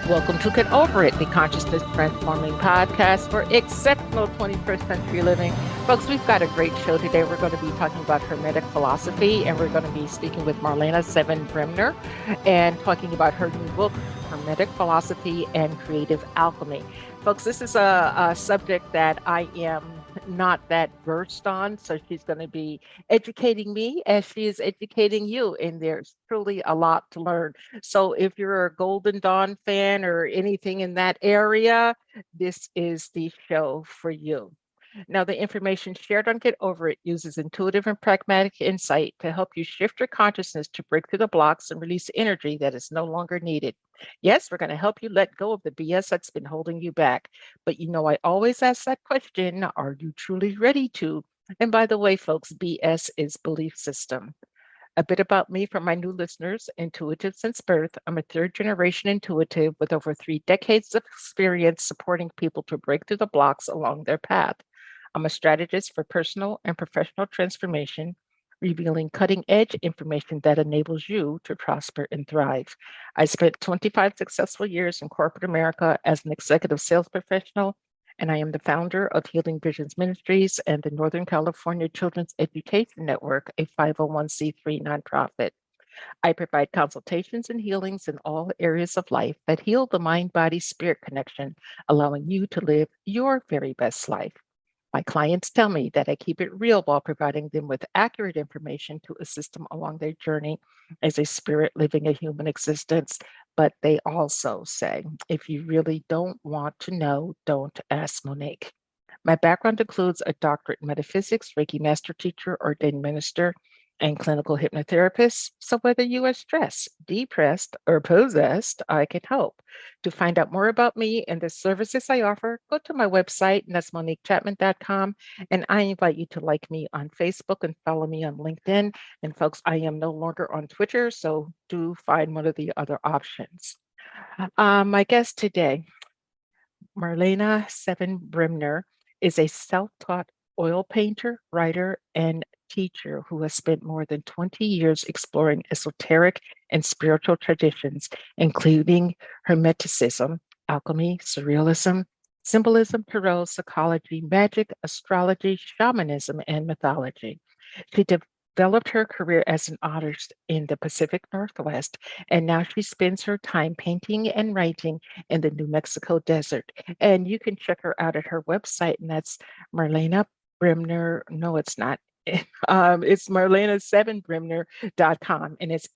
Welcome to Get Over It, the consciousness transforming podcast for exceptional 21st century living. Folks, we've got a great show today. We're going to be talking about Hermetic philosophy, and we're going to be speaking with Marlene Seven Bremner and talking about her new book, Hermetic Philosophy and Creative Alchemy. Folks, this is a subject that I am not that versed on, so she's going to be educating me as she is educating you, and there's truly a lot to learn. So if you're a Golden Dawn fan or anything in that area, this is the show for you. Now, the information shared on Get Over It uses intuitive and pragmatic insight to help you shift your consciousness to break through the blocks and release energy that is no longer needed. Yes, we're going to help you let go of the BS that's been holding you back. But you know, I always ask that question, are you truly ready to? And by the way, folks, BS is belief system. A bit about me for my new listeners, intuitive since birth. I'm a third generation intuitive with over 3 decades of experience supporting people to break through the blocks along their path. I'm a strategist for personal and professional transformation, revealing cutting edge information that enables you to prosper and thrive. I spent 25 successful years in corporate America as an executive sales professional, and I am the founder of Healing Visions Ministries and the Northern California Children's Education Network, a 501c3 nonprofit. I provide consultations and healings in all areas of life that heal the mind body spirit connection, allowing you to live your very best life. My clients tell me that I keep it real while providing them with accurate information to assist them along their journey as a spirit living a human existence. But they also say, if you really don't want to know, don't ask Monique. My background includes a doctorate in metaphysics, Reiki master teacher, ordained minister, and clinical hypnotherapist. So whether you are stressed, depressed, or possessed, I can help. To find out more about me and the services I offer, go to my website, and that's moniquechapman.com. And I invite you to like me on Facebook and follow me on LinkedIn. And folks, I am no longer on Twitter, so do find one of the other options. My guest today, Marlene Seven Bremner, is a self-taught oil painter, writer, and teacher who has spent more than 20 years exploring esoteric and spiritual traditions, including Hermeticism, alchemy, surrealism, symbolism, tarot, psychology, magic, astrology, shamanism, and mythology. She developed her career as an artist in the Pacific Northwest, and now she spends her time painting and writing in the New Mexico desert. And you can check her out at her website, and that's Marlene Bremner. No, it's not. It's Marlene7Bremner.com, and it's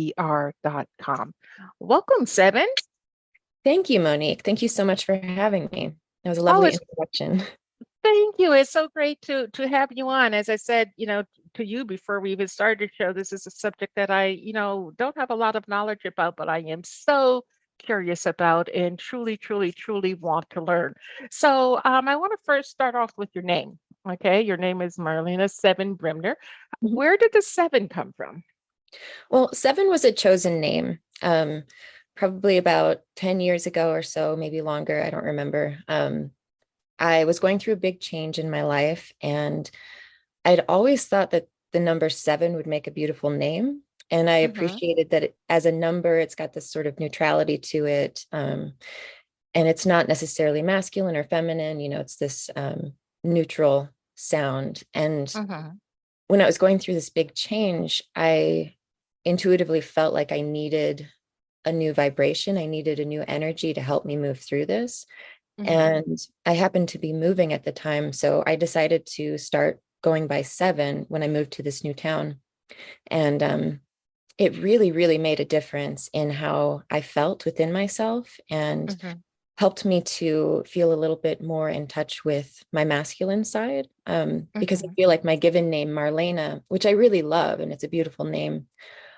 MarleneSevenBremner.com. Welcome, Seven. Thank you, Monique. Thank you so much for having me. That was a Oh, lovely it's introduction. Thank you. It's so great to have you on. As I said, to you before we even started the show, this is a subject that I, don't have a lot of knowledge about, but I am so curious about and truly, truly, truly want to learn. So I want to first start off with your name. Okay, your name is Marlene Seven Bremner. Mhm. Where did the seven come from? Well, Seven was a chosen name, probably about 10 years ago or so, maybe longer. I don't remember. I was going through a big change in my life, and I'd always thought that the number seven would make a beautiful name. And I Hmm. appreciated that as a number, it's got this sort of neutrality to it. And it's not necessarily masculine or feminine, it's this neutral sound. And Hmm. when I was going through this big change, I intuitively felt like I needed a new vibration. I needed a new energy to help me move through this. Hmm. And I happened to be moving at the time. So I decided to start going by seven when I moved to this new town. And it really, really made a difference in how I felt within myself and Hmm. helped me to feel a little bit more in touch with my masculine side. Because I Hmm. feel like my given name, Marlena, which I really love, and it's a beautiful name,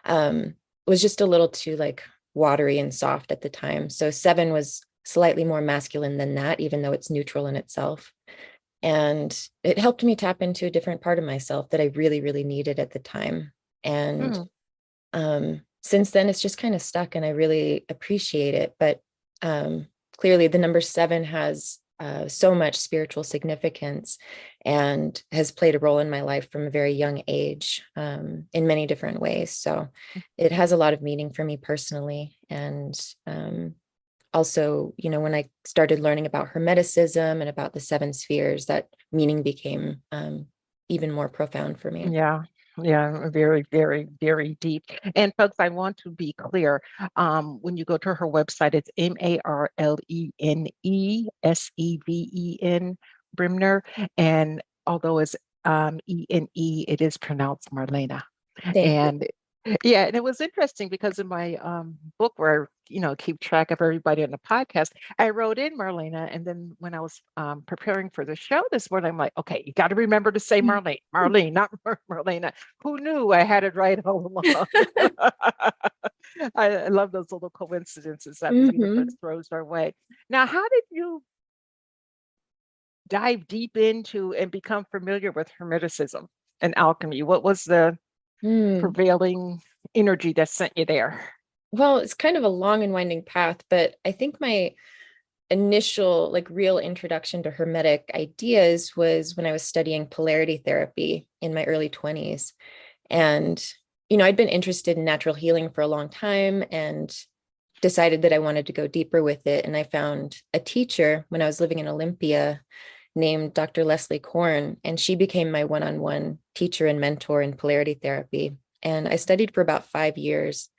um, was just a little too like watery and soft at the time. So seven was slightly more masculine than that, even though it's neutral in itself. And it helped me tap into a different part of myself that I really, really needed at the time. And since then, it's just kind of stuck, and I really appreciate it. But clearly, the number seven has so much spiritual significance and has played a role in my life from a very young age, in many different ways. So it has a lot of meaning for me personally. And also, when I started learning about Hermeticism and about the seven spheres, that meaning became even more profound for me. Yeah. Yeah, very, very, very deep. And folks, I want to be clear. When you go to her website, it's Marlene Bremner. And although it's Ene, it is pronounced Marlena. Thank you. And yeah, and it was interesting because in my book where keep track of everybody on the podcast, I wrote in Marlena, and then when I was preparing for the show this morning, I'm like, okay, you got to remember to say Marlene, not Marlena. Who knew I had it right all along? I love those little coincidences that the universe Mhm. throws our way. Now, how did you dive deep into and become familiar with Hermeticism and alchemy? What was the Mm. prevailing energy that sent you there? Well, it's kind of a long and winding path, but I think my initial, like, real introduction to Hermetic ideas was when I was studying polarity therapy in my early 20s. And, I'd been interested in natural healing for a long time and decided that I wanted to go deeper with it. And I found a teacher when I was living in Olympia named Dr. Leslie Korn, and she became my one-on-one teacher and mentor in polarity therapy. And I studied for about 5 years.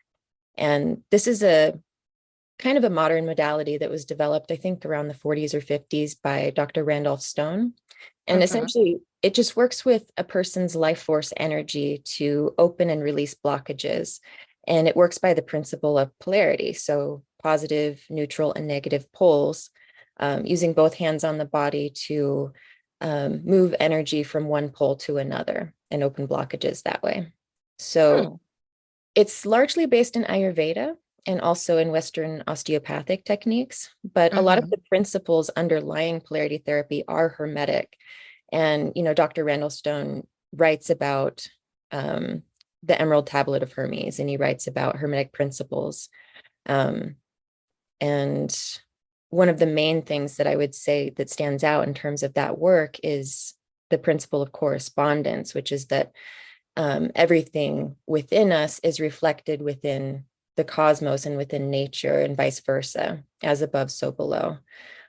And this is a kind of a modern modality that was developed, I think, around the 40s or 50s by Dr. Randolph Stone. And Hmm. essentially, it just works with a person's life force energy to open and release blockages. And it works by the principle of polarity. So positive, neutral, and negative poles, using both hands on the body to move energy from one pole to another and open blockages that way. So Hmm. it's largely based in Ayurveda and also in Western osteopathic techniques, but a lot of the Hmm. principles underlying polarity therapy are Hermetic. And, Dr. Randall Stone writes about the Emerald Tablet of Hermes, and he writes about Hermetic principles. Um, and one of the main things that I would say that stands out in terms of that work is the principle of correspondence, which is that everything within us is reflected within the cosmos and within nature, and vice versa, as above, so below.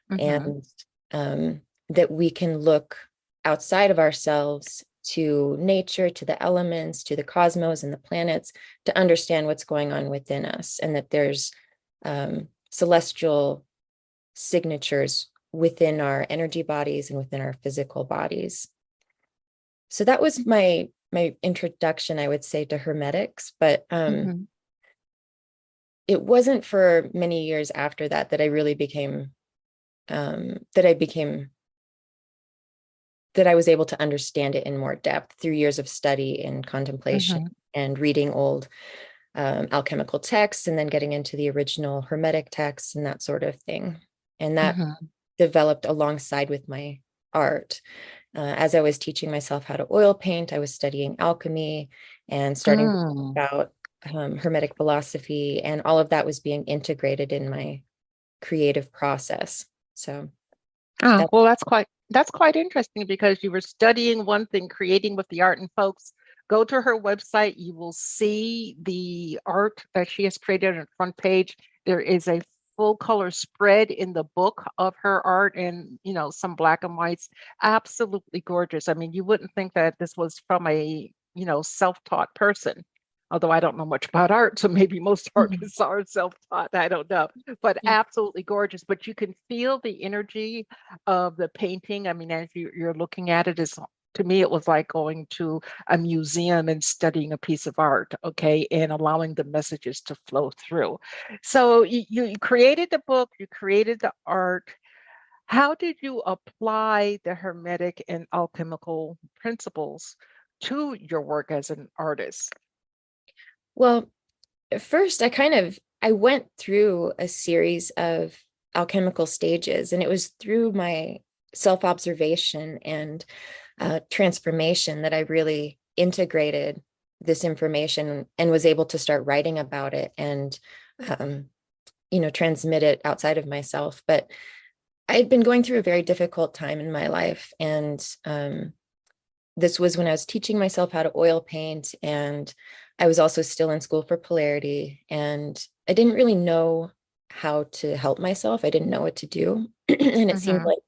Hmm. And that we can look outside of ourselves to nature, to the elements, to the cosmos and the planets to understand what's going on within us, and that there's celestial signatures within our energy bodies and within our physical bodies. So that was my introduction, I would say, to Hermetics, but Hmm. it wasn't for many years after that that I really became that I became that I was able to understand it in more depth through years of study and contemplation Hmm. and reading old alchemical texts, and then getting into the original Hermetic texts and that sort of thing. And that Hmm. developed alongside with my art. As I was teaching myself how to oil paint, I was studying alchemy and starting to Mm. think about Hermetic philosophy, and all of that was being integrated in my creative process. So Oh, that, well, that's quite interesting because you were studying one thing, creating with the art, and folks, go to her website. You will see the art that she has created on the front page. There is a full color spread in the book of her art, and some black and whites. Absolutely gorgeous. I mean, you wouldn't think that this was from a self-taught person. Although I don't know much about art, so maybe most Mhm. artists are self-taught. I don't know, but absolutely gorgeous. But you can feel the energy of the painting. I mean, as you're looking at it, is to me, it was like going to a museum and studying a piece of art, okay, and allowing the messages to flow through. So you created the book, you created the art. How did you apply the Hermetic and alchemical principles to your work as an artist? Well, at first I went through a series of alchemical stages, and it was through my self-observation and transformation that I really integrated this information and was able to start writing about it and um, transmit it outside of myself. But I had been going through a very difficult time in my life. And this was when I was teaching myself how to oil paint. And I was also still in school for polarity. And I didn't really know how to help myself. I didn't know what to do. And it seemed Mm-hmm. like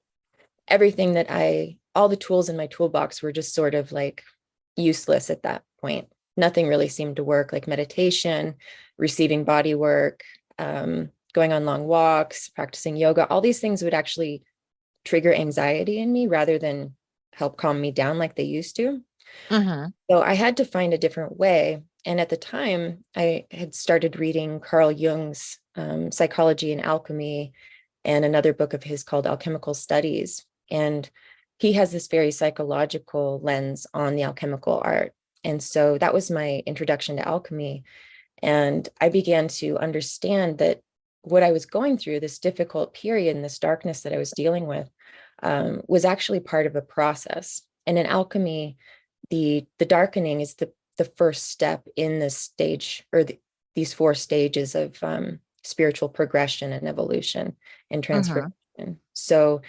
everything all the tools in my toolbox were just sort of like useless at that point. Nothing really seemed to work, like meditation, receiving body work, going on long walks, practicing yoga. All these things would actually trigger anxiety in me rather than help calm me down like they used to. Mm-hmm. So I had to find a different way. And at the time, I had started reading Carl Jung's Psychology and Alchemy and another book of his called Alchemical Studies. And he has this very psychological lens on the alchemical art. And so that was my introduction to alchemy. And I began to understand that what I was going through, this difficult period and this darkness that I was dealing with, was actually part of a process. And in alchemy, the darkening is the first step in this stage, or these four stages of spiritual progression and evolution and Mm-hmm. transformation. So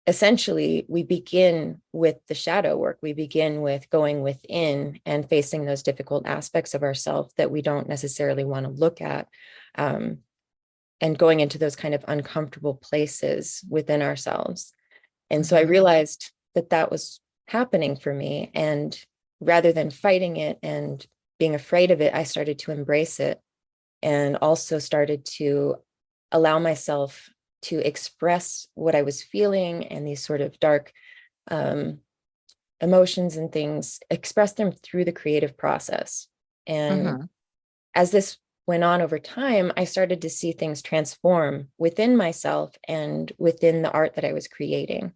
essentially, we begin with the shadow work. We begin with going within and facing those difficult aspects of ourselves that we don't necessarily want to look at, and going into those kind of uncomfortable places within ourselves. And so I Mm-hmm. realized that that was happening for me. And rather than fighting it and being afraid of it, I started to embrace it and also started to allow myself to express what I was feeling and these sort of dark emotions and things, express them through the creative process. And Mm-hmm. as this went on over time, I started to see things transform within myself and within the art that I was creating.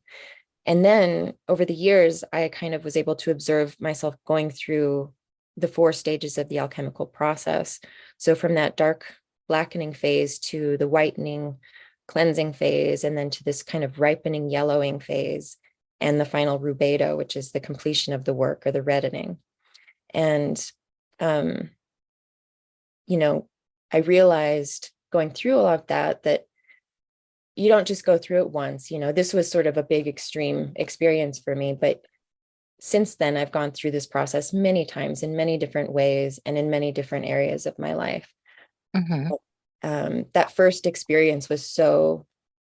And then over the years, I kind of was able to observe myself going through the four stages of the alchemical process. So from that dark blackening phase to the whitening, cleansing phase, and then to this kind of ripening yellowing phase, and the final rubedo, which is the completion of the work or the reddening. And, um, I realized going through all of that you don't just go through it once. This was sort of a big extreme experience for me, but since then I've gone through this process many times in many different ways and in many different areas of my life. Mm-hmm. That first experience was so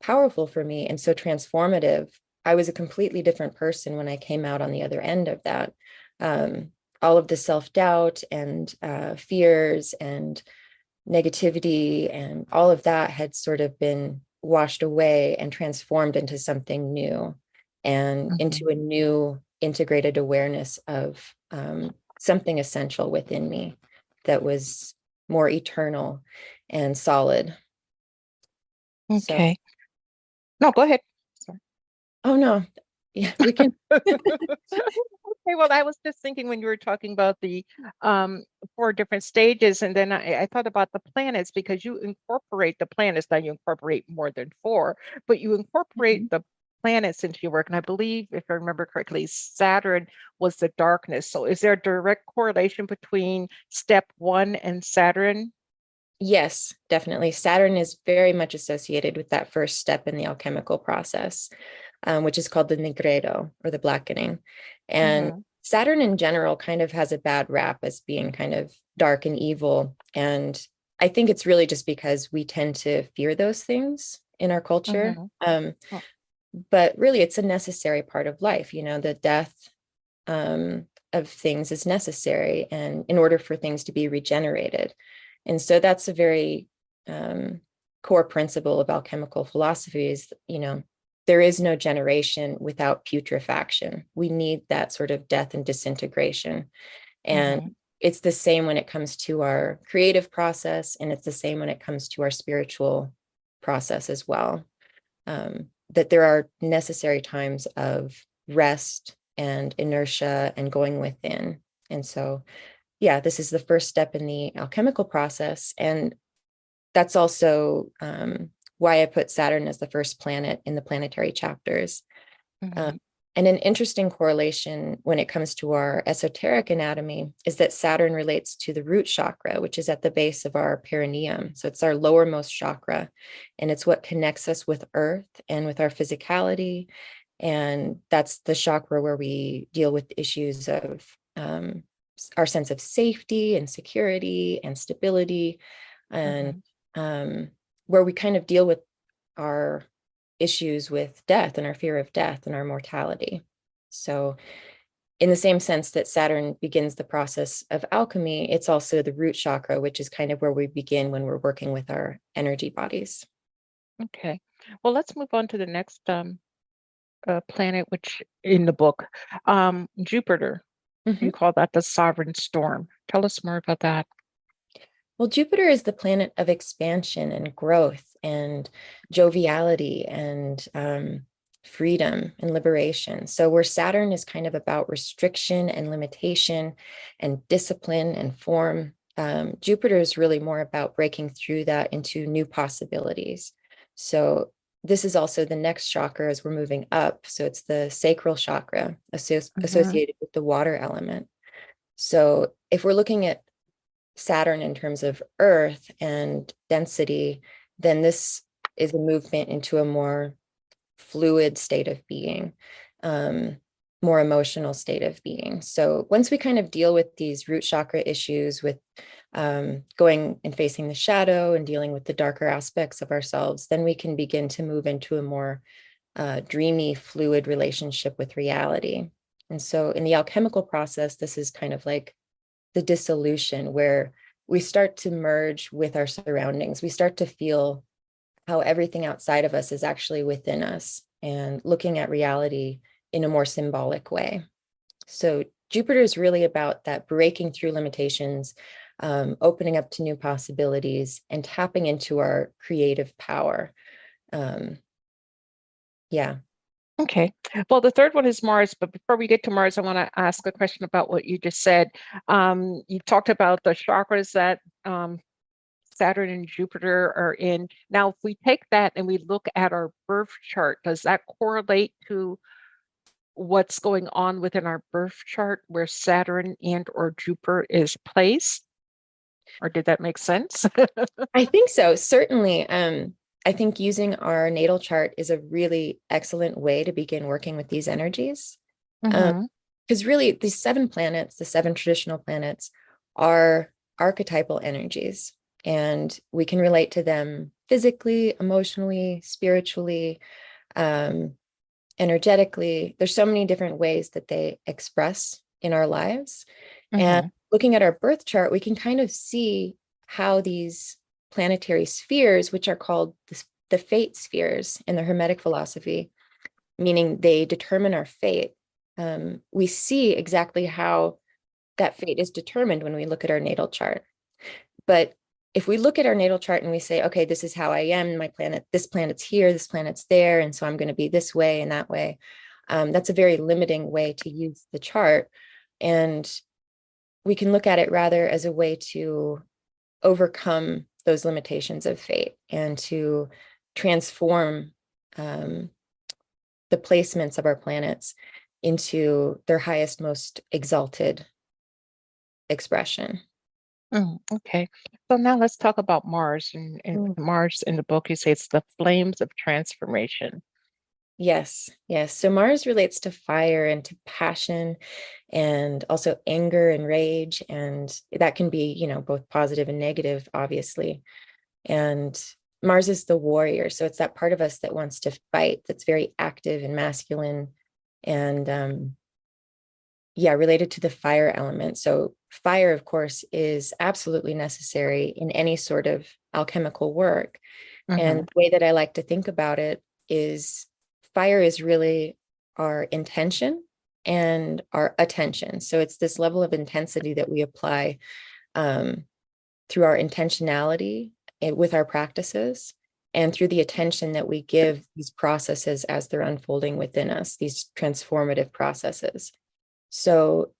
powerful for me and so transformative. I was a completely different person when I came out on the other end of that. All of the self-doubt and fears and negativity and all of that had sort of been washed away and transformed into something new and Mm-hmm. into a new integrated awareness of something essential within me that was more eternal and solid. So, Okay. No, go ahead. Sorry. oh no, yeah, we can. Okay, well, I was just thinking when you were talking about the um, four different stages, and then I thought about the planets because you incorporate the planets. Now you incorporate more than four, but you incorporate Mhm. the planets into your work. And I believe, if I remember correctly, Saturn was the darkness. So is there a direct correlation between step one and Saturn? Yes, definitely. Saturn is very much associated with that first step in the alchemical process, which is called the nigredo or the blackening. And Mm-hmm. Saturn in general kind of has a bad rap as being kind of dark and evil. And I think it's really just because we tend to fear those things in our culture. Mm-hmm. Oh, But really, it's a necessary part of life. The death of things is necessary, and in order for things to be regenerated. And so that's a very core principle of alchemical philosophy is, there is no generation without putrefaction. We need that sort of death and disintegration. And mm-hmm. it's the same when it comes to our creative process, and it's the same when it comes to our spiritual process as well. That there are necessary times of rest and inertia and going within. And so, yeah, this is the first step in the alchemical process. And that's also why I put Saturn as the first planet in the planetary chapters. Uh, Mm-hmm. And an interesting correlation when it comes to our esoteric anatomy is that Saturn relates to the root chakra, which is at the base of our perineum. So it's our lowermost chakra, and it's what connects us with Earth and with our physicality. And that's the chakra where we deal with issues of our sense of safety and security and stability, and where we kind of deal with our issues with death and our fear of death and our mortality. So in the same sense that Saturn begins the process of alchemy, it's also the root chakra, which is kind of where we begin when we're working with our energy bodies. Okay. Well, let's move on to the next planet, which in the book, Jupiter. You call that the sovereign storm. Tell us more about that. Well, Jupiter is the planet of expansion and growth and joviality and freedom and liberation. So where Saturn is kind of about restriction and limitation and discipline and form, Jupiter is really more about breaking through that into new possibilities. So this is also the next chakra as we're moving up. So it's the sacral chakra associated with the water element. So if we're looking at Saturn in terms of Earth and density, then this is a movement into a more fluid state of being, more emotional state of being. So once we kind of deal with these root chakra issues with going and facing the shadow and dealing with the darker aspects of ourselves, then we can begin to move into a more dreamy, fluid relationship with reality. And so in the alchemical process, this is kind of like the dissolution where we start to merge with our surroundings. We start to feel how everything outside of us is actually within us and looking at reality in a more symbolic way. So Jupiter is really about that breaking through limitations, opening up to new possibilities and tapping into our creative power. Yeah. Okay. Well, the third one is Mars, but before we get to Mars, I want to ask a question about what you just said. You talked about the chakras that Saturn and Jupiter are in. Now, if we take that and we look at our birth chart, does that correlate to what's going on within our birth chart where Saturn and or Jupiter is placed? Or did that make sense? I think so. Certainly. I think using our natal chart is a really excellent way to begin working with these energies. Because really, these 7 planets, the 7 traditional planets, are archetypal energies. And we can relate to them physically, emotionally, spiritually, energetically. There's so many different ways that they express in our lives. And looking at our birth chart, we can kind of see how these planetary spheres, which are called the fate spheres in the Hermetic philosophy, meaning they determine our fate. We see exactly how that fate is determined when we look at our natal chart. But if we look at our natal chart and we say, okay, this is how I am, my planet, this planet's here, this planet's there, and so I'm going to be this way and that way, that's a very limiting way to use the chart. And we can look at it rather as a way to overcome those limitations of fate and to transform the placements of our planets into their highest, most exalted expression. Okay. So now let's talk about Mars. And Mars in the book, you say it's the flames of transformation. Yes, yes. So Mars relates to fire and to passion and also anger and rage. And that can be, both positive and negative, obviously. And Mars is the warrior. So it's that part of us that wants to fight, that's very active and masculine and related to the fire element. So fire, of course, is absolutely necessary in any sort of alchemical work. And the way that I like to think about it is fire is really our intention and our attention. So it's this level of intensity that we apply through our intentionality with our practices and through the attention that we give these processes as they're unfolding within us, these transformative processes. So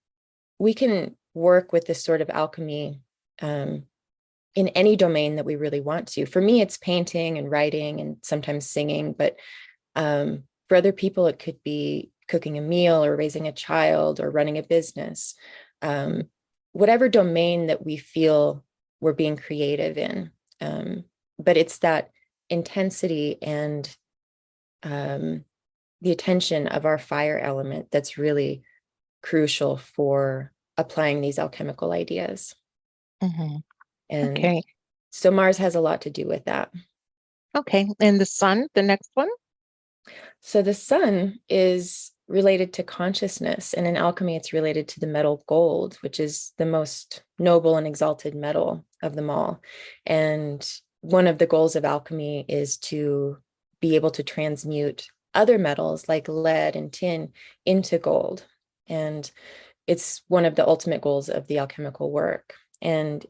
we can work with this sort of alchemy in any domain that we really want to. For me, it's painting and writing and sometimes singing, but for other people, it could be cooking a meal or raising a child or running a business, whatever domain that we feel we're being creative in. But it's that intensity and the attention of our fire element that's really crucial for applying these alchemical ideas. Mm-hmm. And Okay. so Mars has a lot to do with that. Okay. And the sun, the next one? So the sun is related to consciousness, and in alchemy, it's related to the metal gold, which is the most noble and exalted metal of them all. And one of the goals of alchemy is to be able to transmute other metals like lead and tin into gold. And it's one of the ultimate goals of the alchemical work. And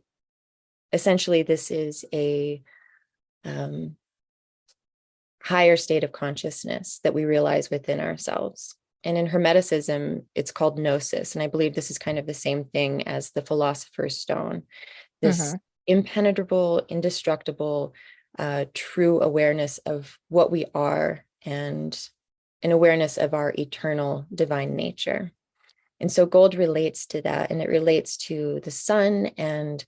essentially, this is a higher state of consciousness that we realize within ourselves. And in Hermeticism, it's called gnosis. And I believe this is kind of the same thing as the philosopher's stone, this impenetrable, indestructible, true awareness of what we are and an awareness of our eternal divine nature. And so gold relates to that, and it relates to the sun, and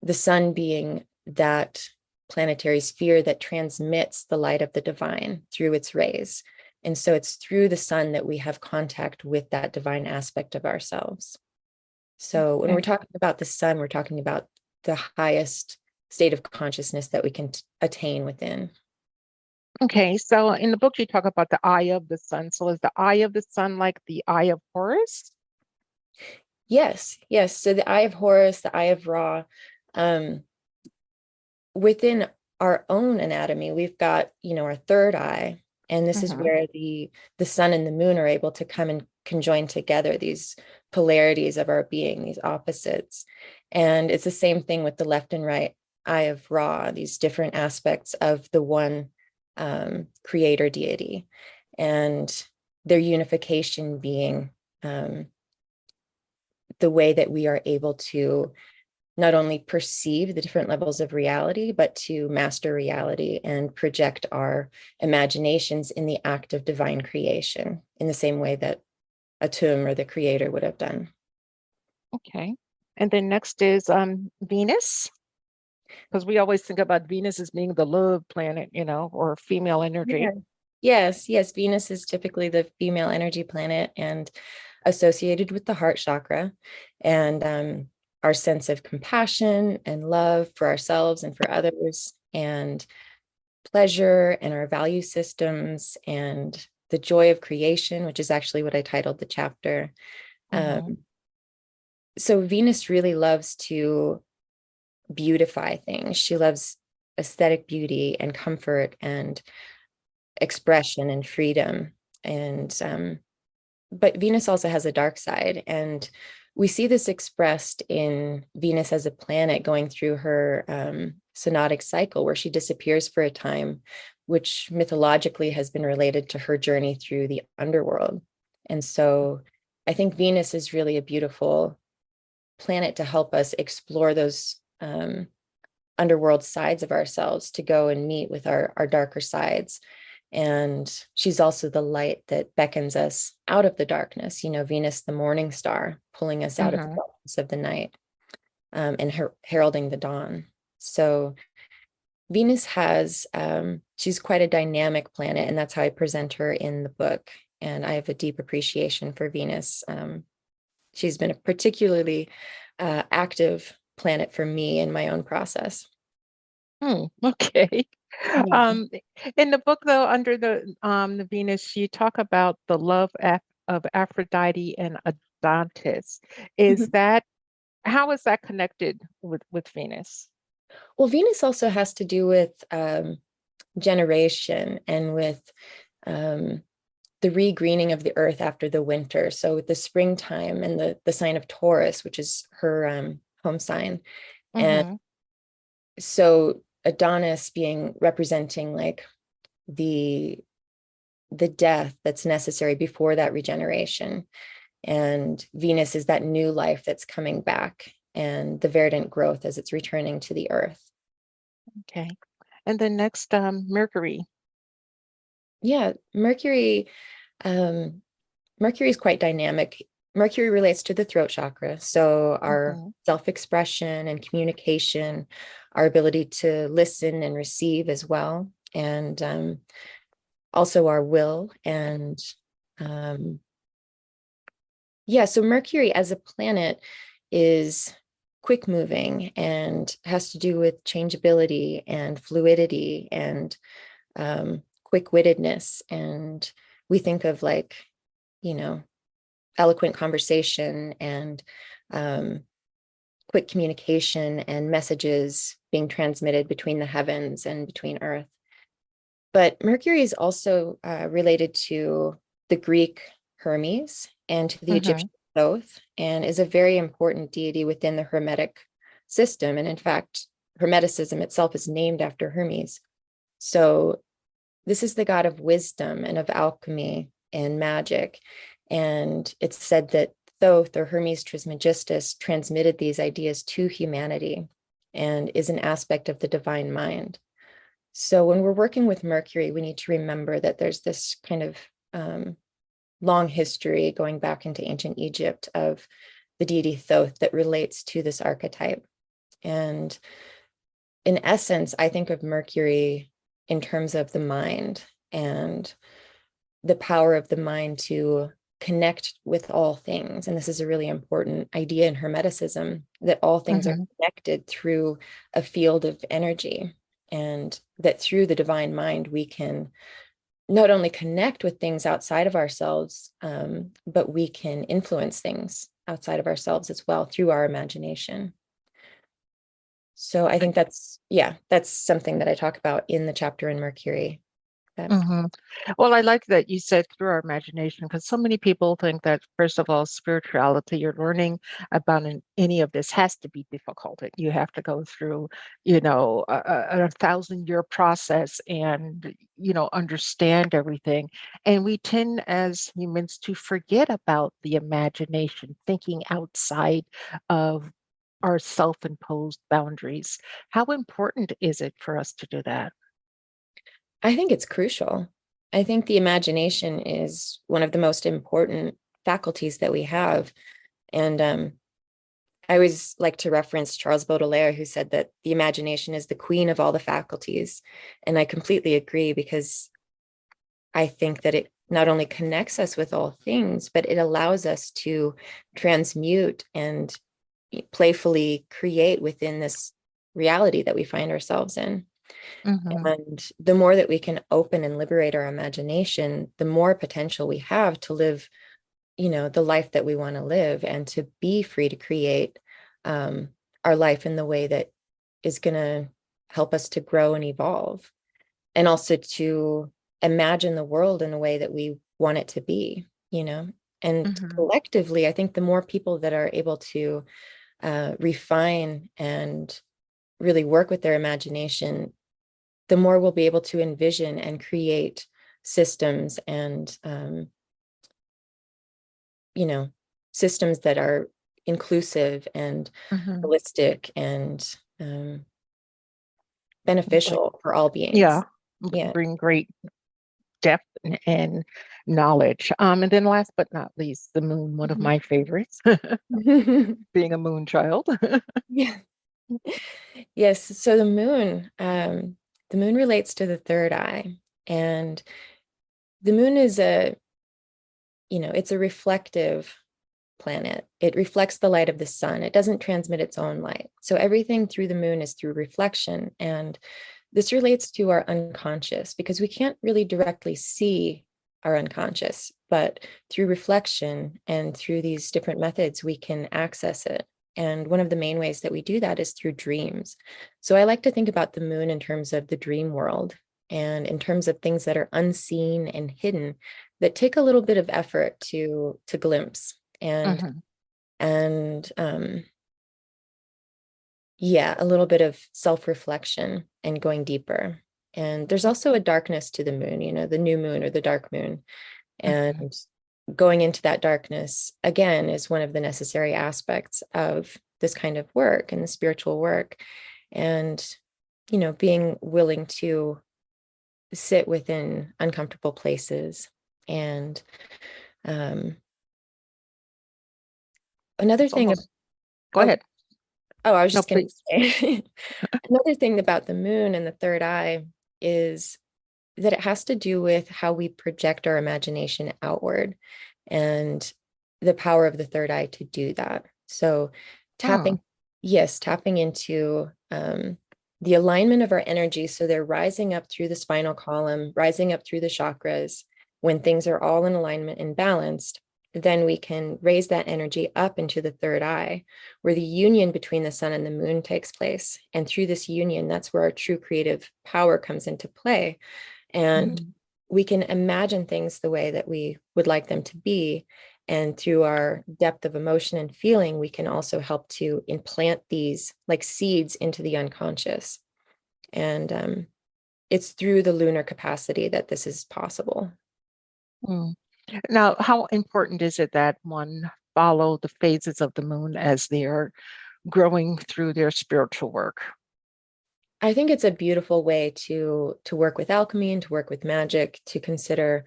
the sun being that planetary sphere that transmits the light of the divine through its rays. And so it's through the sun that we have contact with that divine aspect of ourselves. So when we're talking about the sun, we're talking about the highest state of consciousness that we can attain within. Okay, so in the book you talk about the eye of the sun. So is the eye of the sun like the eye of Horus? Yes, yes. So the eye of Horus, the eye of Ra, within our own anatomy, we've got, our third eye, and this is where the sun and the moon are able to come and conjoin together, these polarities of our being, these opposites. And it's the same thing with the left and right eye of Ra, these different aspects of the one creator deity, and their unification being the way that we are able to not only perceive the different levels of reality, but to master reality and project our imaginations in the act of divine creation in the same way that Atum or the creator would have done. Okay. And then next is Venus, because we always think about Venus as being the love planet, or female energy. Yeah. Yes. Venus is typically the female energy planet and associated with the heart chakra, and our sense of compassion and love for ourselves and for others, and pleasure and our value systems, and the joy of creation, which is actually what I titled the chapter. So Venus really loves to beautify things. She loves aesthetic beauty and comfort and expression and freedom. And but Venus also has a dark side, and we see this expressed in Venus as a planet going through her synodic cycle, where she disappears for a time, which mythologically has been related to her journey through the underworld. And so I think Venus is really a beautiful planet to help us explore those underworld sides of ourselves, to go and meet with our darker sides. And she's also the light that beckons us out of the darkness, Venus, the morning star, pulling us out of the darkness of the night, and heralding the dawn. So Venus she's quite a dynamic planet, and that's how I present her in the book. And I have a deep appreciation for Venus. She's been a particularly active planet for me in my own process. Okay. Yeah. In the book, though, under the Venus, you talk about the love of Aphrodite and Adonis. How is that connected with Venus? Well, Venus also has to do with generation and with the regreening of the earth after the winter. So with the springtime and the sign of Taurus, which is her home sign. And so Adonis being representing like the death that's necessary before that regeneration. And Venus is that new life that's coming back, and the verdant growth as it's returning to the earth. Okay. And then next, Mercury. Yeah, Mercury Mercury is quite dynamic. Mercury relates to the throat chakra. So our Mm-hmm. self-expression and communication, our ability to listen and receive as well. And also our will. And yeah, so Mercury as a planet is quick moving and has to do with changeability and fluidity and quick-wittedness. And we think of like, you know, eloquent conversation and quick communication and messages being transmitted between the heavens and between Earth. But Mercury is also related to the Greek Hermes and to the Mm-hmm. Egyptian Thoth, and is a very important deity within the Hermetic system. And in fact, Hermeticism itself is named after Hermes. So this is the god of wisdom and of alchemy and magic. And it's said that Thoth, or Hermes Trismegistus, transmitted these ideas to humanity and is an aspect of the divine mind. So when we're working with Mercury, we need to remember that there's this kind of long history going back into ancient Egypt of the deity Thoth that relates to this archetype. And in essence, I think of Mercury in terms of the mind and the power of the mind to connect with all things. And this is a really important idea in Hermeticism, that all things are Mm-hmm. connected through a field of energy, and that through the divine mind, we can not only connect with things outside of ourselves, but we can influence things outside of ourselves as well through our imagination. So I think that's something that I talk about in the chapter in Mercury. Mm-hmm. Well, I like that you said through our imagination, because so many people think that, first of all, spirituality, you're learning about any of this has to be difficult. You have to go through, a 1,000-year process and, understand everything. And we tend as humans to forget about the imagination, thinking outside of our self-imposed boundaries. How important is it for us to do that? I think it's crucial. I think the imagination is one of the most important faculties that we have. And I always like to reference Charles Baudelaire, who said that the imagination is the queen of all the faculties. And I completely agree, because I think that it not only connects us with all things, but it allows us to transmute and playfully create within this reality that we find ourselves in. Mm-hmm. And the more that we can open and liberate our imagination, the more potential we have to live, the life that we want to live, and to be free to create our life in the way that is going to help us to grow and evolve, and also to imagine the world in a way that we want it to be. And Mm-hmm. collectively, I think the more people that are able to refine and really work with their imagination, the more we'll be able to envision and create systems and, systems that are inclusive and Mm-hmm. holistic and beneficial for all Yeah, beings. Yeah. bring great depth and knowledge. And then last but not least, the moon, one of Mhm. my favorites, being a moon child. Yeah. Yes. So the moon relates to the third eye, and the moon is it's a reflective planet. It reflects the light of the sun. It doesn't transmit its own light. So everything through the moon is through reflection. And this relates to our unconscious, because we can't really directly see our unconscious, but through reflection and through these different methods, we can access it. And one of the main ways that we do that is through dreams. So I like to think about the moon in terms of the dream world, and in terms of things that are unseen and hidden, that take a little bit of effort to glimpse, and Mhm. and yeah, a little bit of self-reflection and going deeper. And there's also a darkness to the moon, the new moon or the dark moon. Mhm. And going into that darkness again is one of the necessary aspects of this kind of work and the spiritual work. And being willing to sit within uncomfortable places and Another It's thing, almost, go oh, ahead. I was No, just going please. to say, another thing about the moon and the third eye is that it has to do with how we project our imagination outward and the power of the third eye to do that. So Hmm. tapping, yes, tapping into the alignment of our energy. So they're rising up through the spinal column, rising up through the chakras. When things are all in alignment and balanced, then we can raise that energy up into the third eye, where the union between the sun and the moon takes place. And through this union, that's where our true creative power comes into play. And Mhm. we can imagine things the way that we would like them to be. And through our depth of emotion and feeling, we can also help to implant these like seeds into the unconscious. And it's through the lunar capacity that this is possible. Hmm. Now, how important is it that one follow the phases of the moon as they are growing through their spiritual work? I think it's a beautiful way to work with alchemy and to work with magic, to consider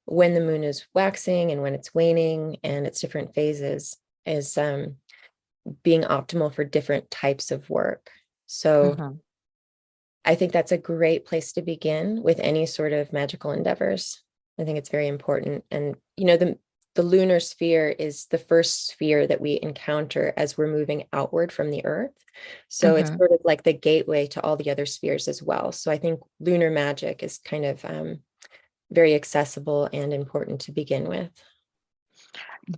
when the moon is waxing and when it's waning and its different phases is being optimal for different types of work. So Mhm. I think that's a great place to begin with any sort of magical endeavors. I think it's very important. And, the lunar sphere is the first sphere that we encounter as we're moving outward from the earth. So it's Mhm. sort of like the gateway to all the other spheres as well. So I think lunar magic is kind of very accessible and important to begin with.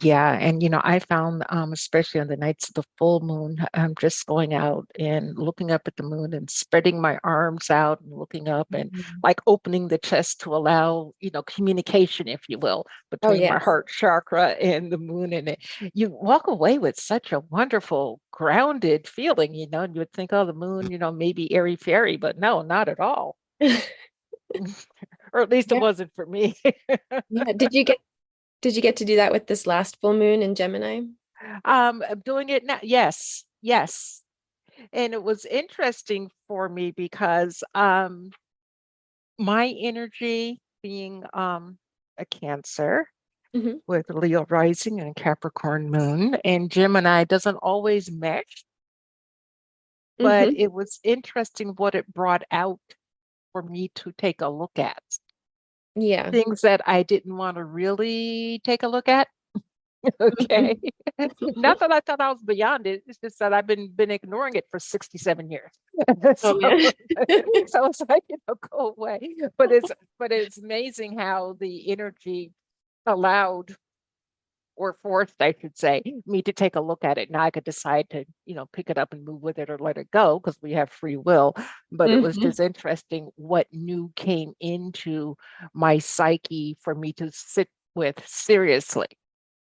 Yeah, and I found, especially on the nights of the full moon, just going out and looking up at the moon and spreading my arms out and looking up and Mhm. like opening the chest to allow, communication, if you will, Oh, between my yes. heart chakra and the moon. And you walk away with such a wonderful, grounded feeling, and you would think, oh, the moon, maybe airy fairy, but no, not at all. Or at least it Yeah. wasn't for me. Yeah. Did you get to do that with this last full moon in Gemini? Doing it now, yes, yes. And it was interesting for me because my energy being a Cancer Mhm. with Leo rising and Capricorn moon and Gemini doesn't always mesh, but Mhm. it was interesting what it brought out for me to take a look at. Yeah. Things that I didn't want to really take a look at. Okay. Mhm. Not that I thought I was beyond it. It's just that I've been ignoring it for 67 years. Oh, So, man. so it's like, go away. But it's amazing how the energy allowed or forced, I should say, me to take a look at it. Now I could decide to, pick it up and move with it or let it go because we have free will. But it was Mhm. just interesting what new came into my psyche for me to sit with seriously.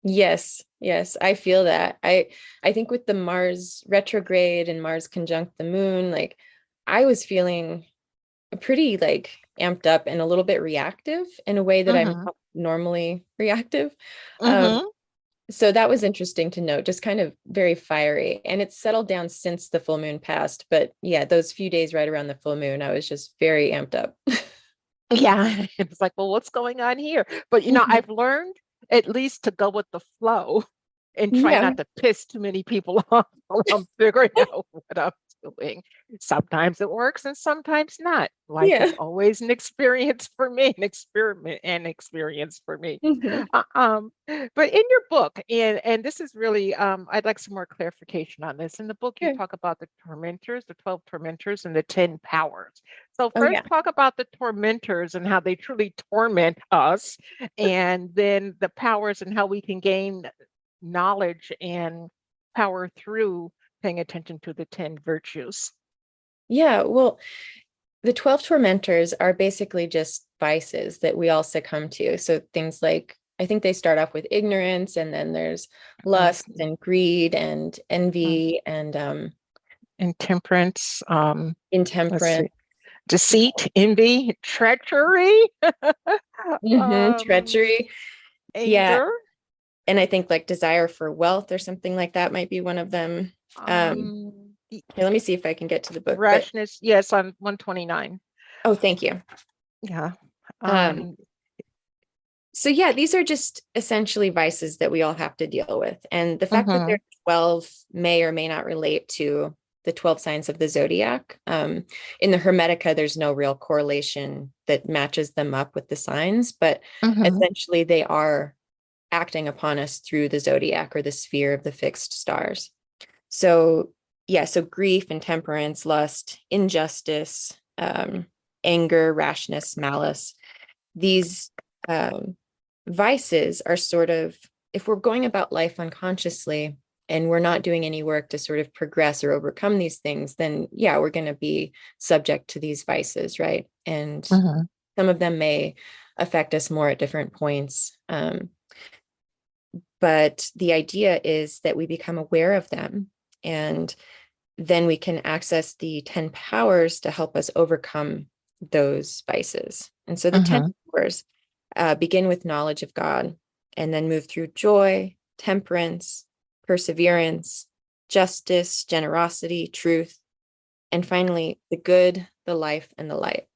Yes, yes, I feel that. I think with the Mars retrograde and Mars conjunct the moon, like I was feeling pretty like amped up and a little bit reactive in a way that I'm Hmm. not normally reactive. Um, Hmm. so that was interesting to note, just kind of very fiery. And it's settled down since the full moon passed. But yeah, those few days right around the full moon, I was just very amped up. Yeah, it's like, well, what's going on here? But Mhm. I've learned at least to go with the flow and try Yeah. not to piss too many people off while I'm figuring out what I'm doing. Sometimes it works and sometimes not. Life Yeah. is always an experience for me, an experiment and experience for me. Mhm. Uh, um, but in your book, and this is really, I'd like some more clarification on this. In the book, you Sure. talk about the tormentors, the 12 tormentors, and the 10 powers. So Oh, first yeah. talk about the tormentors and how they truly torment us, and then the powers and how we can gain knowledge and power through paying attention to the 10 virtues. Yeah. Well, the 12 tormentors are basically just vices that we all succumb to. So things like, I think they start off with ignorance, and then there's lust Mhm. and greed and envy and Intemperance, let's intemperance. see, deceit, envy, treachery, um, Treachery. Yeah. anger, And I think like desire for wealth or something like that might be one of them. y- Here, let me see if I can get to the book. But rashness. Yes, on 129. oh, thank you. Yeah. Um, Um, So yeah, these are just essentially vices that we all have to deal with. And the fact that Mm-hmm. there are 12 may or may not relate to the 12 signs of the zodiac. In the Hermetica, there's no real correlation that matches them up with the signs, but Mm-hmm. essentially they are acting upon us through the zodiac or the sphere of the fixed stars. So yeah, so grief, intemperance, lust, injustice, anger, rashness, malice, these um, vices are sort of, if we're going about life unconsciously and we're not doing any work to sort of progress or overcome these things, then yeah, we're going to be subject to these vices, right? And Mm-hmm. some of them may affect us more at different points. But the idea is that we become aware of them, and then we can access the 10 powers to help us overcome those vices. And so the 10 Mm-hmm. powers begin with knowledge of God and then move through joy, temperance, perseverance, justice, generosity, truth, and finally the good, the life, and the light.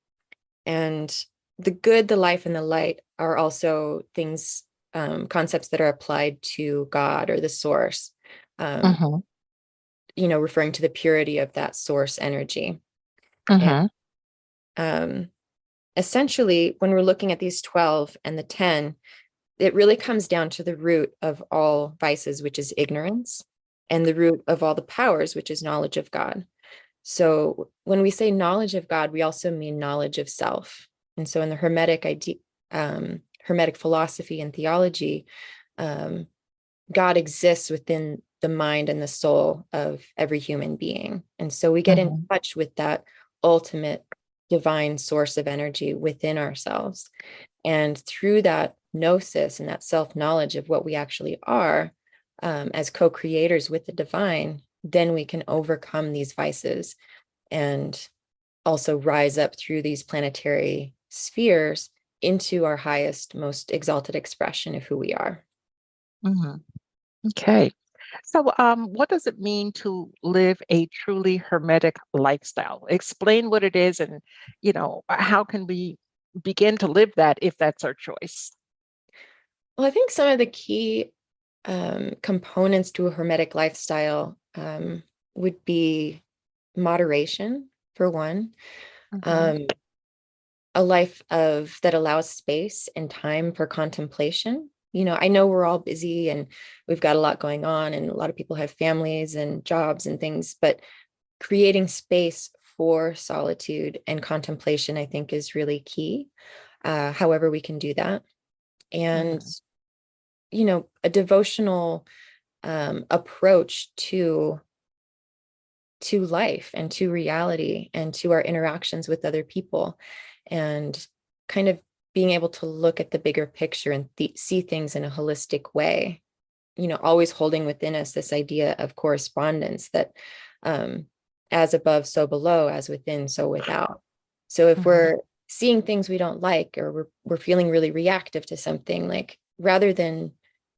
And the good, the life, and the light are also things, concepts that are applied to God or the source, um, Mm-hmm. referring to the purity of that source energy. And Mm-hmm. um, essentially, when we're looking at these 12 and the 10, it really comes down to the root of all vices, which is ignorance, and the root of all the powers, which is knowledge of God. So when we say knowledge of God, we also mean knowledge of self. And so in the Hermetic idea, Hermetic philosophy and theology, um, God exists within the mind and the soul of every human being. And so we get in Mm-hmm. touch with that ultimate divine source of energy within ourselves. And through that gnosis and that self knowledge of what we actually are, as co creators with the divine, then we can overcome these vices and also rise up through these planetary spheres into our highest, most exalted expression of who we are. Mm-hmm. Okay. So, what does it mean to live a truly hermetic lifestyle? Explain what it is, and how can we begin to live that if that's our choice? Well, I think some of the key components to a hermetic lifestyle would be moderation, for one, Mm-hmm. um, a life of that allows space and time for contemplation. I know we're all busy and we've got a lot going on, and a lot of people have families and jobs and things, but creating space for solitude and contemplation, I think, is really key. However, we can do that. And, Mm-hmm. a devotional approach to life and to reality and to our interactions with other people, and kind of being able to look at the bigger picture and see things in a holistic way, always holding within us this idea of correspondence, that um, as above so below, as within so without. So if Mm-hmm. we're seeing things we don't like, or we're feeling really reactive to something, like, rather than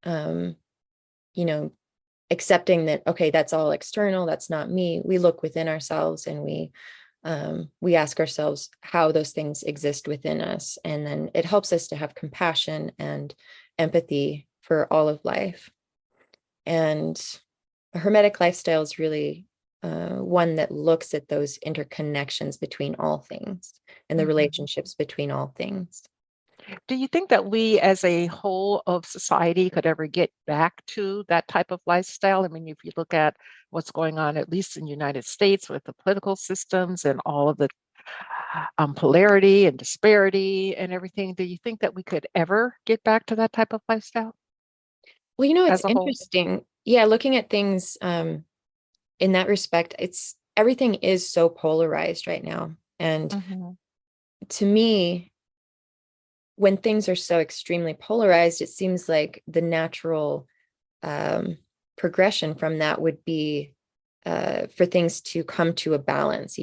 um, you know accepting that, okay, that's all external, that's not me, we look within ourselves, and we ask ourselves how those things exist within us, and then it helps us to have compassion and empathy for all of life. And a hermetic lifestyle is really one that looks at those interconnections between all things and the Mm-hmm. relationships between all things. Do you think that we as a whole of society could ever get back to that type of lifestyle? I mean, if you look at what's going on, at least in the United States, with the political systems and all of the polarity and disparity and everything, do you think that we could ever get back to that type of lifestyle Well, it's as a whole? interesting. Yeah, looking at things in that respect, it's everything is so polarized right now. And Mm-hmm. to me, when things are so extremely polarized, it seems like the natural um, progression from that would be for things to come to a balance.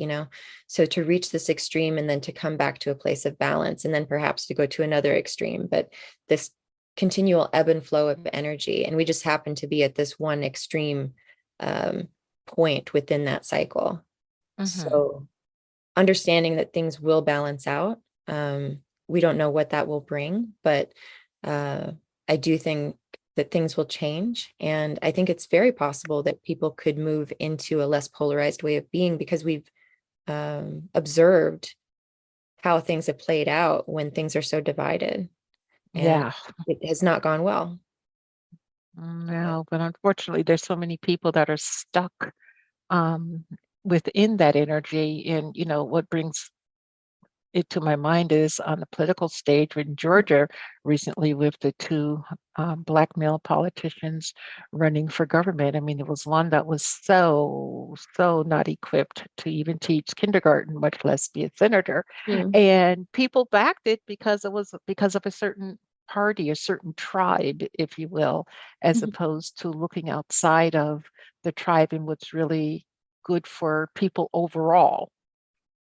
So to reach this extreme and then to come back to a place of balance, and then perhaps to go to another extreme, but this continual ebb and flow of energy. And we just happen to be at this one extreme um, point within that cycle. Mm-hmm. So understanding that things will balance out. Um, we don't know what that will bring, but I do think that things will change. And I think it's very possible that people could move into a less polarized way of being, because we've observed how things have played out when things are so divided. And Yeah. it has not gone well. No, but unfortunately, there's so many people that are stuck um, within that energy. And, what brings it to my mind is on the political stage in Georgia recently with the two Black male politicians running for government. I mean, there was one that was so not equipped to even teach kindergarten, much less be a senator. Mm. And people backed it because it was because of a certain party, a certain tribe, if you will, as opposed to looking outside of the tribe and what's really good for people overall.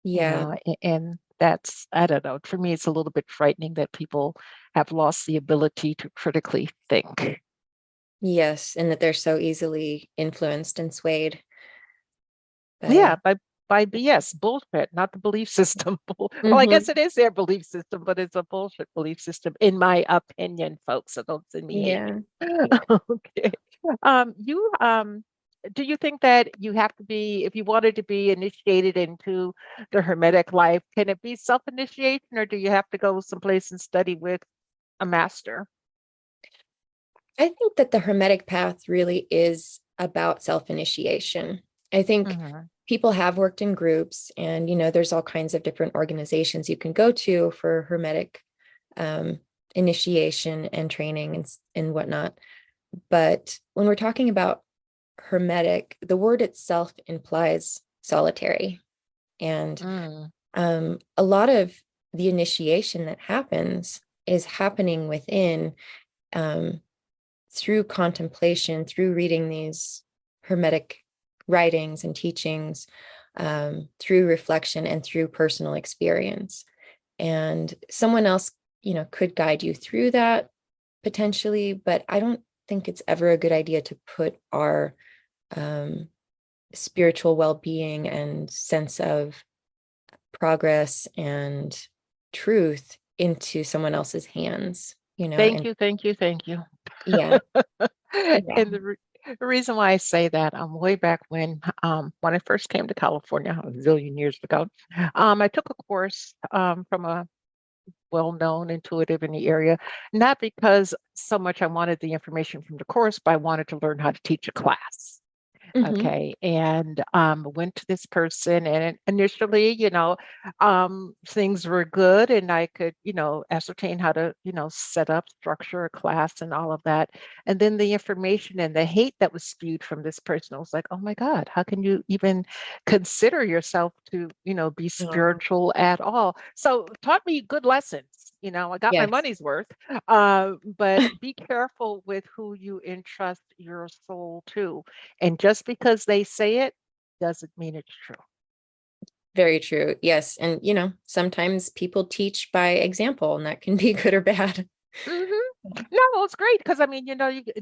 Yeah. And that's, I don't know, for me, it's a little bit frightening that people have lost the ability to critically think. Yes. And that they're so easily influenced and swayed Yeah, by. by BS, bullshit, not the belief system. Well, I guess Mhm. it is their belief system, but it's a bullshit belief system, in my opinion, folks. So don't send me hate Yeah. mail. Okay. You do you think that you have to be, if you wanted to be initiated into the Hermetic life, can it be self-initiation, or do you have to go someplace and study with a master? I think that the Hermetic path really is about self-initiation. I think Hmm. people have worked in groups, and there's all kinds of different organizations you can go to for Hermetic um, initiation and training and whatnot. But when we're talking about Hermetic, the word itself implies solitary. And Mm. a lot of the initiation that happens is happening within, um, through contemplation, through reading these Hermetic writings and teachings, through reflection and through personal experience. And someone else, could guide you through that potentially, but I don't think it's ever a good idea to put our um, spiritual well-being and sense of progress and truth into someone else's hands, Thank and you, thank you, thank you. yeah, yeah. And the reason why I say that, way back when I first came to California, a zillion years ago, I took a course from a well-known intuitive in the area, not because so much I wanted the information from the course, but I wanted to learn how to teach a class. Hmm. Okay. And went to this person, and initially, things were good, and I could, ascertain how to, set up, structure a class and all of that. And then the information and the hate that was spewed from this person, I was like, oh my God, how can you even consider yourself to, be Oh, spiritual at all? So taught me good lessons. I got my yes, money's worth. But be careful with who you entrust your soul to, and just because they say it doesn't mean it's true. very true. Yes. And, sometimes people teach by example, and that can be good or bad. Hmm. No, it's great because I mean,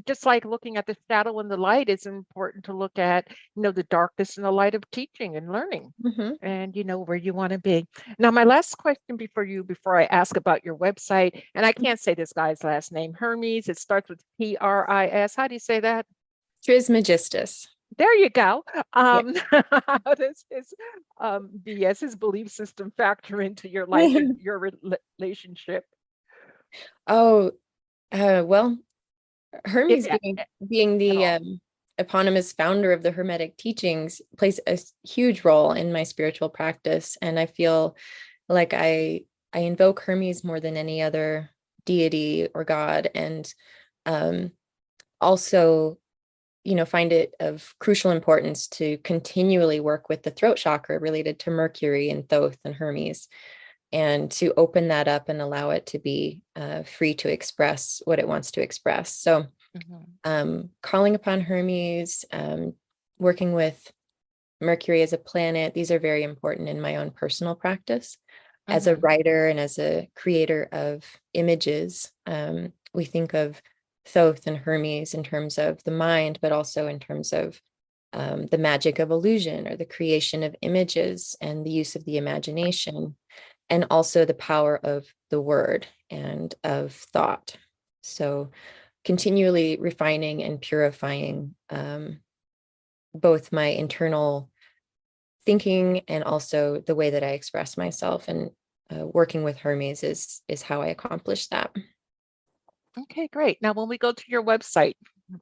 just like looking at the shadow and the light, it's important to look at, the darkness and the light of teaching and learning, Hmm. and where you want to be. Now, my last question before I ask about your website, and I can't say this guy's last name, Hermes. It starts with Pris. How do you say that? Trismegistus. There you go. Yeah. How does his BS, his belief system, factor into your life and your relationship? Oh, well, If Hermes being at the all. eponymous founder of the Hermetic teachings plays a huge role in my spiritual practice, and I feel like I invoke Hermes more than any other deity or god, and um, also, find it of crucial importance to continually work with the throat chakra related to Mercury and Thoth and Hermes, and to open that up and allow it to be free to express what it wants to express. So, Mhm. calling upon Hermes, working with Mercury as a planet, these are very important in my own personal practice. As a Mhm. writer and as a creator of images, we think of Thoth and Hermes in terms of the mind, but also in terms of the magic of illusion or the creation of images and the use of the imagination, and also the power of the word and of thought. So continually refining and purifying both my internal thinking and also the way that I express myself. And working with Hermes is how I accomplish that. Okay, great. Now, when we go to your website,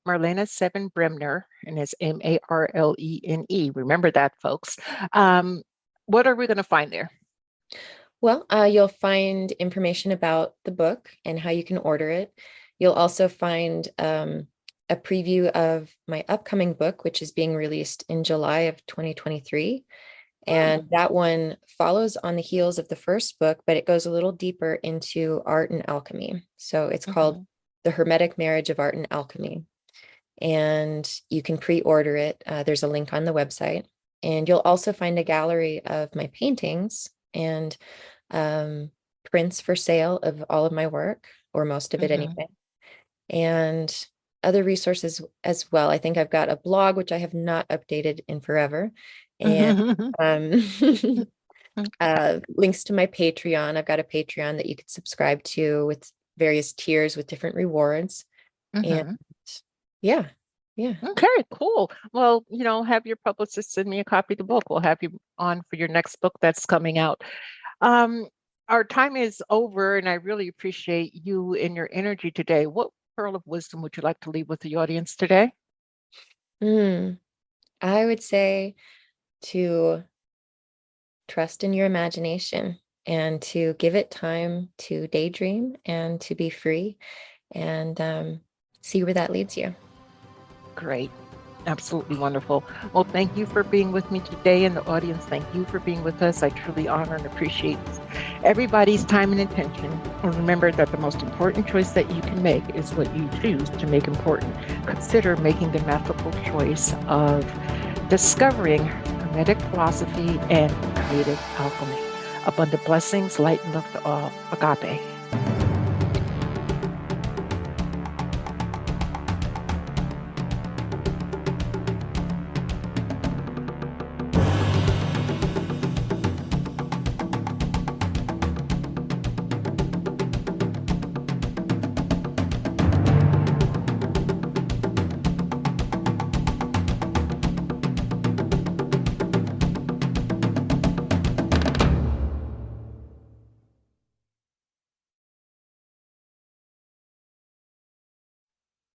Marlene Seven Bremner, and it's Marlene. Remember that, folks. What are we going to find there? Well, you'll find information about the book and how you can order it. You'll also find a preview of my upcoming book, which is being released in July of 2023. And that one follows on the heels of the first book, but it goes a little deeper into art and alchemy. So it's called The Hermetic Marriage of Art and Alchemy. And you can pre-order it. There's a link on the website. And you'll also find a gallery of my paintings and prints for sale of all of my work, or most of it anyway. And other resources as well. I think I've got a blog, which I have not updated in forever. And links to my Patreon. I've got a Patreon that you could subscribe to with various tiers with different rewards. And yeah. Okay, cool. Well, have your publicist send me a copy of the book. We'll have you on for your next book that's coming out. Our time is over, and I really appreciate you and your energy today. What pearl of wisdom would you like to leave with the audience today? I would say to trust in your imagination and to give it time to daydream and to be free, and see where that leads you. Great. Absolutely wonderful. Well, thank you for being with me today, and the audience, thank you for being with us. I truly honor and appreciate everybody's time and attention. And remember that the most important choice that you can make is what you choose to make important. Consider making the ethical choice of discovering Hermetic philosophy and creative alchemy. Abundant blessings, light and love to all. Agape.